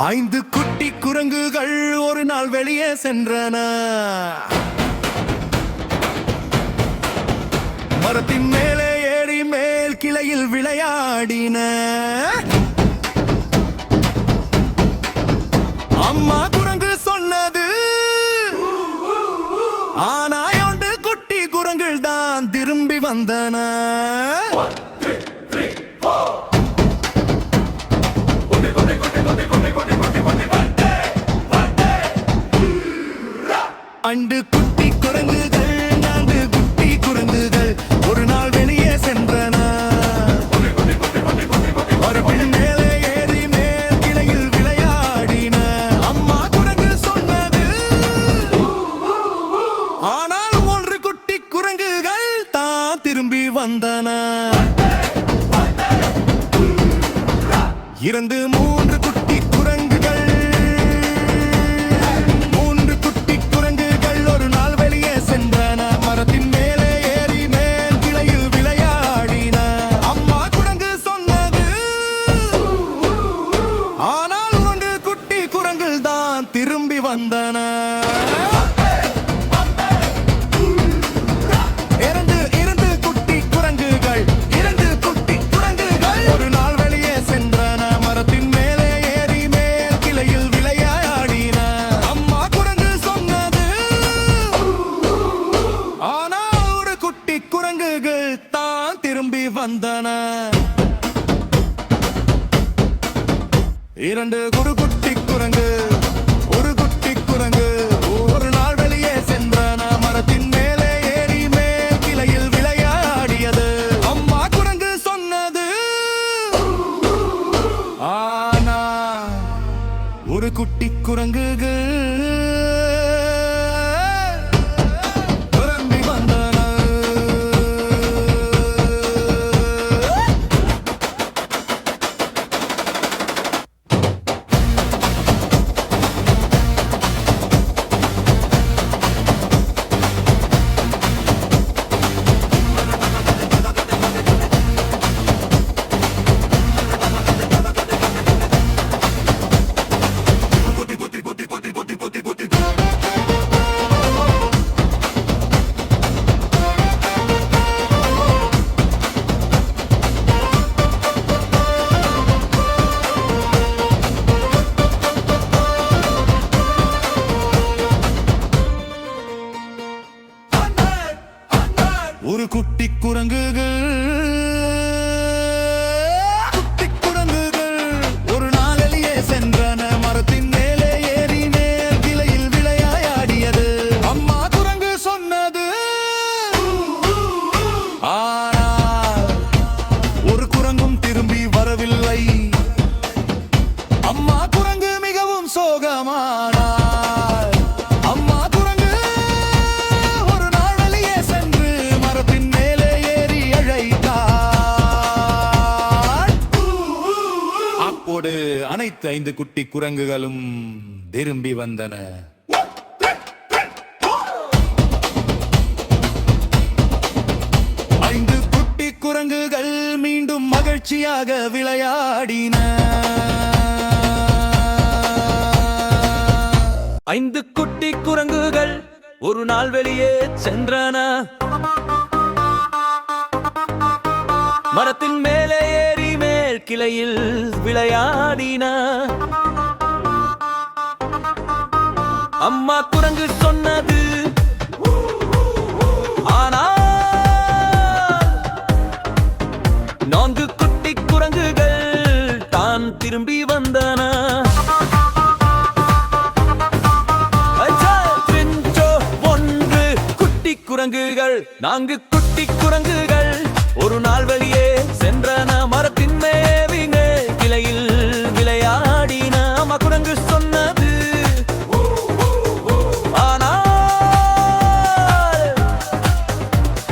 ஐந்து குட்டி குரங்குகள் ஒரு நாள் வெளியே சென்றன. மரத்தின் மேலே ஏறி மேல் கிளையில் விளையாடின. அம்மா குரங்கு சொன்னது, ஆனா ஒன்று குட்டி குரங்குகள் தான் திரும்பி வந்தன. அண்டு குட்டி குரங்குகள், நான்கு குட்டி குரங்குகள் ஒரு நாள் வெளியே சென்றன. மரத்தின் மேலே ஏறி மேல் கிளையில் விளையாடின. அம்மா குரங்கு சொன்னது, ஆனால் ஒன்று குட்டி குரங்குகள் தான் திரும்பி வந்தன. இரண்டு மூன்று குட்டி குரங்குகள், திரும்பி வந்தன. இரண்டு குட்டி குரங்குகள், இரண்டு குட்டி குரங்குகள் ஒரு நாள் வெளியே சென்றன. மரத்தின் மேலே ஏறி மேல் கிளையில் விளையாடின. அம்மா குரங்கு சொன்னது, ஆனால் ஒரு குட்டி குரங்குகள் தான் திரும்பி வந்தன. இரண்டு குட்டி குரங்கு, ஒரு குட்டி குரங்கு ஒரு நாள் வெளியே சென்றன. மரத்தின் மேலே ஏறி மேல் கிளையில் விளையாடியது. அம்மா குரங்கு சொன்னது, ஆனா ஒரு குட்டி குரங்குகள் திரும்பி வந்தன. ஒரு குட்டி குரங்குகள், குட்டி குரங்குகள் ஒரு நாள் வெளியே சென்றன. மரத்தின் மேலே ஏறி மேல் கிளையில் விளையாடியது. அம்மா குரங்கு சொன்னது, ஆனால் ஒரு குரங்கும் திரும்பி வரவில்லை. அம்மா குரங்கு மிகவும் சோகமானார். அனைத்து ஐந்து குட்டி குரங்குகளும் திரும்பி வந்தன. ஐந்து குட்டி குரங்குகள் மீண்டும் மகிழ்ச்சியாக விளையாடின. ஐந்து குட்டி குரங்குகள் ஒரு நாள் வெளியே சென்றன. மரத்தின் மேலே ஏறி மேல் கிளையில் விளையாடின. அம்மா குரங்கு சொன்னது, ஆனால் நான்கு குட்டி குரங்குகள் தான் திரும்பி வந்தன. ஒன்று குட்டி குரங்குகள், நான்கு குட்டி குரங்குகள் ஒரு நாள் வெளியே சென்றன. மரத்தின் மேலே கிளையில் விளையாடின. அம்மா குரங்கு சொன்னது, ஆனால்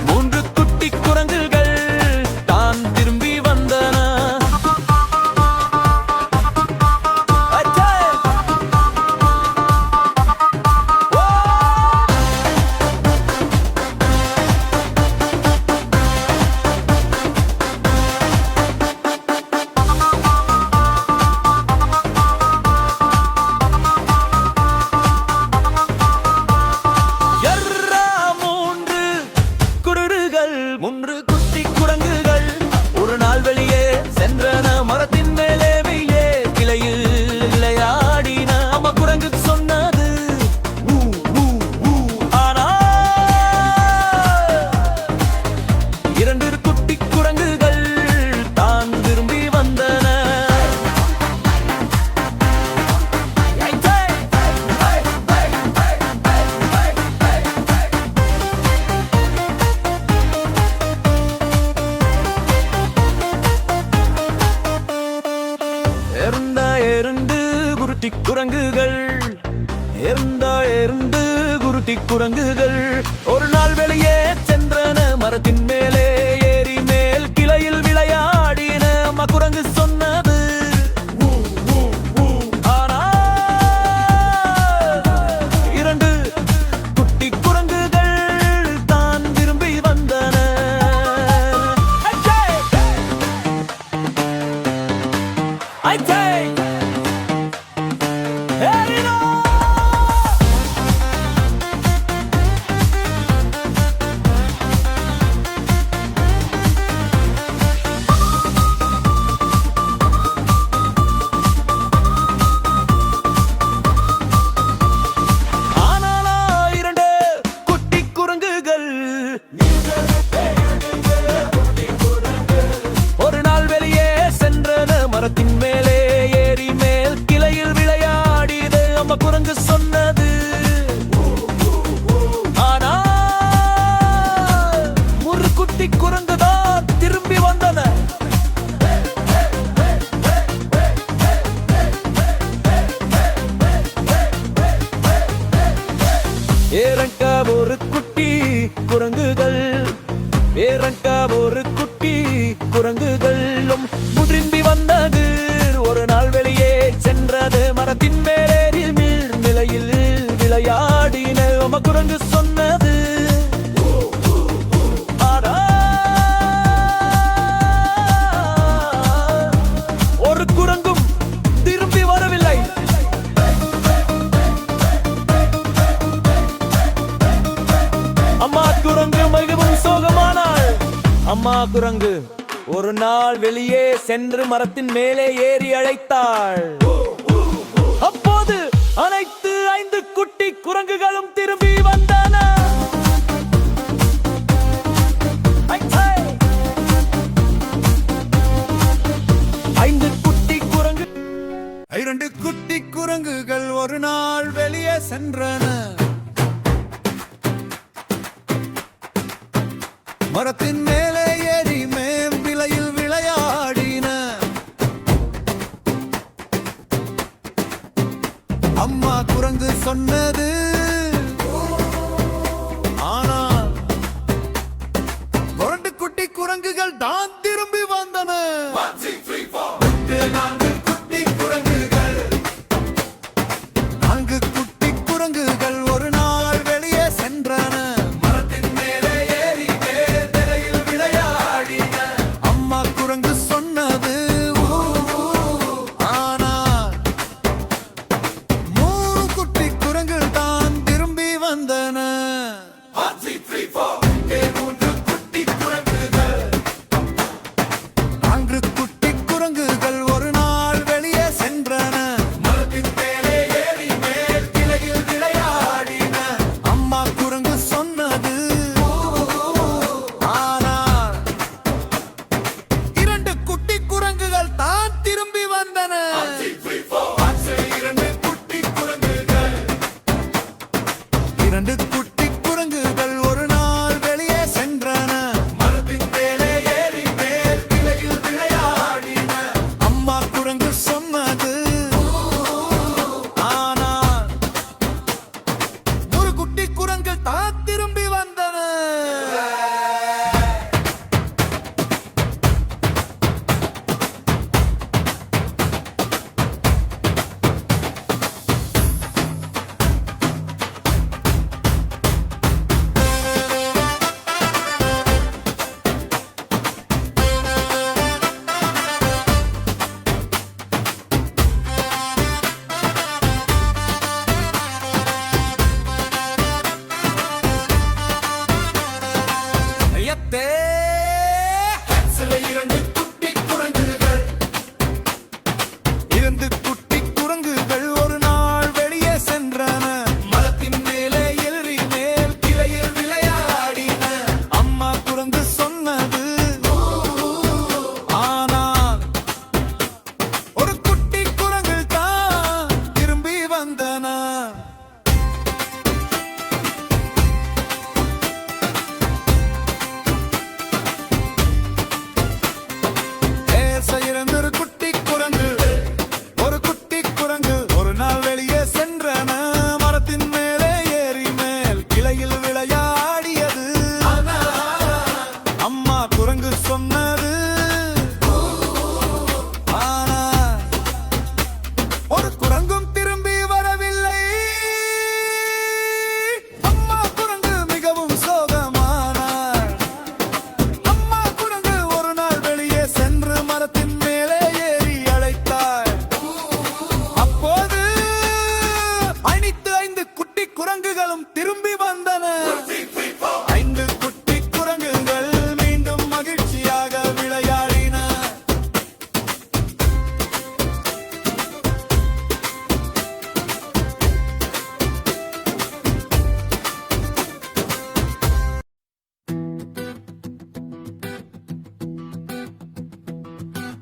மூன்று குட்டி குரங்குகள் தான் திரும்பி வந்தன. குரங்குகள் ஒரு நாள் வெளியே சென்றன மரத்தின் மேலே ஏறி மேல் கிளையில் விளையாடின அம்மா குரங்கு சொன்னது ஆனால் இரண்டு குட்டி குரங்குகள் தான் திரும்பி வந்தன I take Elena! ஆனாலா இரண்டு குட்டி குரங்குகள் ஒரு நாள் வெளியே சென்றன மரத்தின் மேலே ஏறி மேல் கிளையில் விளையாடியது அம்மா குரங்கு சொன்னது ஆனால் ஒரு குட்டி குரங்கு தான் திரும்பி வந்தன ஏறங்க ஒரு குட்டி குரங்குகள் ஏறங்க ஒரு குட்டி குரங்குகளும் திரும்பி வந்தது ஒரு நாள் வெளியே சென்றது மரத்தின் மேலேறி மீள் நிலையில் விளையாடின அம்மா குரங்கு சொன்னது ஆனால் ஒரு குரங்கும் திரும்பி வரவில்லை அம்மா குரங்கு மிகவும் சோகமானாள் அம்மா குரங்கு ஒரு நாள் வெளியே சென்று மரத்தின் மேலே ஏறி அழைத்தாள் அப்போது அனைத்து 5 குட்டி குரங்குகளும் திரும்பி வந்தன ஐந்து குட்டி குரங்கு இரண்டு குட்டி குரங்குகள் ஒரு நாள் வெளியே சென்றன மரத்தின் மேலே ஏறி மேம்பிலையில் விளையாடின அம்மா குரங்கு சொன்னது ஆனால் 2 குட்டி குரங்குகள் தான் திரும்பி வந்தன நான்கு குட்டி குரங்குகள் ஒரு நாள் வெளியே சென்றன மரத்தின் மேலே ஏறி மேல் விளையாடின அம்மா குரங்கு சொன்னது ஆனால் 3 குட்டி குரங்குகள்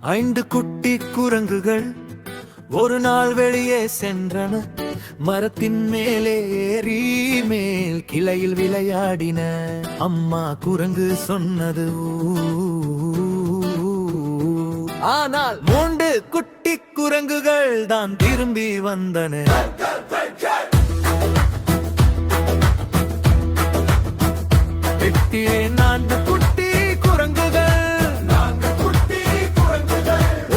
5 குட்டி குரங்குகள் ஒரு நாள் வெளியே சென்றன. மரத்தின் மேலே ஏறி மேல் கிளையில் விளையாடின. அம்மா குரங்கு சொன்னது "ஊ." ஆனால் 3 குட்டி குரங்குகள் தான் திரும்பி வந்தன. வெட்டியே 4 குட்டி குரங்குகள்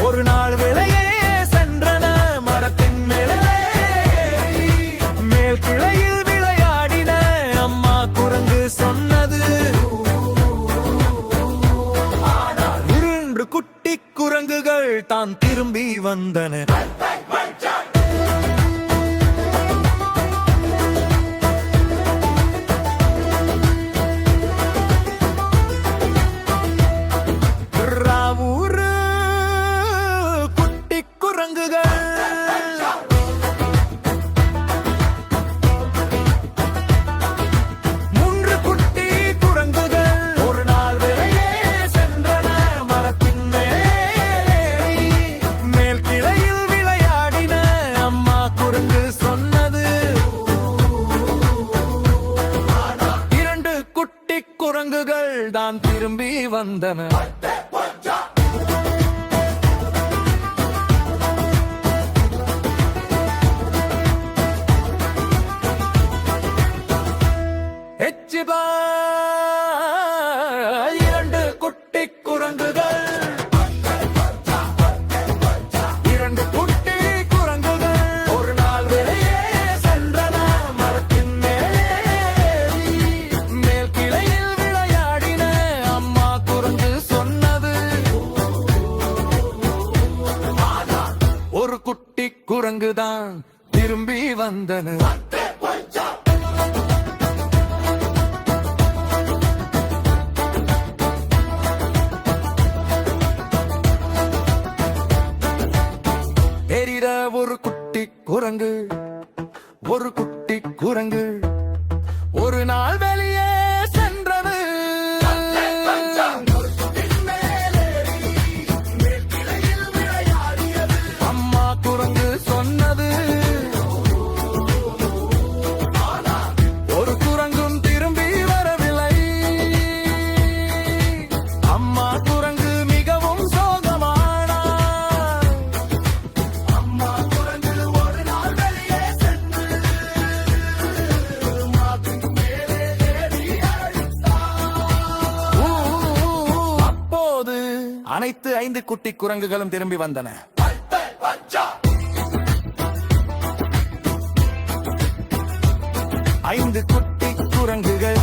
ஒரு நாள் வெளியே சென்றன. மரத்தின் மேலே மேல் கிளையில் விளையாடின. அம்மா குரங்கு சொன்னது 2 குட்டி குரங்குகள் தான் திரும்பி வந்தன. ராவூரு குட்டி குரங்குகள் 3 குட்டி குரங்குகள் ஒரு நாள் வெளியே சென்றன. மரத்தின் மேல் கிளையில் விளையாடின. அம்மா குரங்கு சொன்னது 2 குட்டி குரங்குகள் தான் திரும்பி வந்தன. எச்சிபா 2 குட்டி குரங்குகள் 2 குட்டி குரங்குகள் ஒரு நாள் வெளியே சென்றன. மரத்தின் மேல் கிளையில் விளையாடின. அம்மா குரங்கு சொன்னது 1 குட்டி குரங்குதான் திரும்பி வந்தன. எரிர 1 குட்டி குரங்கு 1 குட்டி குரங்கு ஒரு நாள் வெளியே சென்றது. அம்மா குரங்கு சொன்னது 1 குரங்கும் திரும்பி வரவில்லை. அம்மா குரங்கு மிகவும் சோகமானாள். அம்மா குரங்கு ஒரு நாள் வெளியே சென்று மார்பின் மேலே ஏறி அழைத்தாள். அப்போது அனைத்து 5 குட்டி குரங்குகளும் திரும்பி வந்தன. 5 குட்டி குரங்குகள்